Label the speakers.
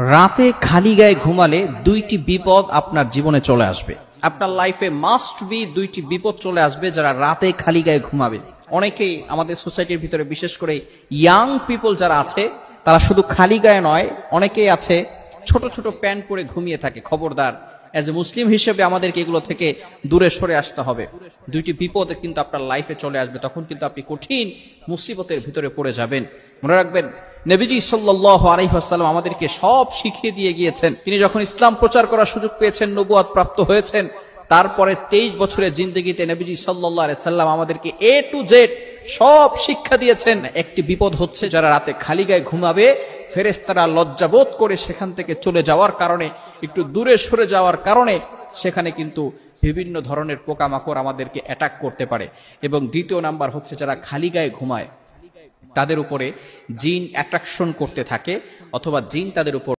Speaker 1: রাতে খালি গায়ে ঘুমালে দুইটি বিপদ আপনার জীবনে চলে আসবে। আপনার লাইফে মাস্ট বি দুইটি বিপদ চলে আসবে যারা রাতে খালি গায়ে ঘুমাবে। অনেকেই আমাদের সোসাইটির ভিতরে, বিশেষ করে ইয়াং পিপল যারা আছে, তারা শুধু খালি গায়ে নয়, অনেকেই আছে ছোট ছোট প্যান্ট পরে ঘুমিয়ে থাকে। খবরদার, এজ এ মুসলিম হিসেবে আমাদেরকে এগুলো থেকে দূরে সরে আসতে হবে। দুইটি বিপদ কিন্তু আপনার লাইফে চলে আসবে, তখন কিন্তু আপনি কঠিন মুসিবতের ভিতরে পড়ে যাবেন। মনে রাখবেন, নবীজি সাল্লাল্লাহু আলাইহি ওয়াসাল্লাম আমাদেরকে সব শিখিয়ে দিয়ে গিয়েছেন। তিনি যখন ইসলাম প্রচার করার সুযোগ পেয়েছেন, নবুয়ত প্রাপ্ত হয়েছেন, তারপরে 23 বছরের জিন্দেগিতে নবীজি সাল্লাল্লাহু আলাইহি সাল্লাম আমাদেরকে এ টু জেড সব শিক্ষা দিয়েছেন। একটি বিপদ হচ্ছে যারা রাতে খালি গায়ে ঘুমাবে, ফেরেশতারা লজ্জাবোধ করে সেখান থেকে চলে যাওয়ার কারণে, একটু দূরে সরে যাওয়ার কারণে সেখানে কিন্তু বিভিন্ন ধরনের পোকামাকড় আমাদেরকে অ্যাটাক করতে পারে। এবং দ্বিতীয় নাম্বার হচ্ছে যারা খালি গায়ে ঘুমায়, তাদের উপরে জিন অ্যাট্রাকশন করতে থাকে, অথবা জিন তাদের উপর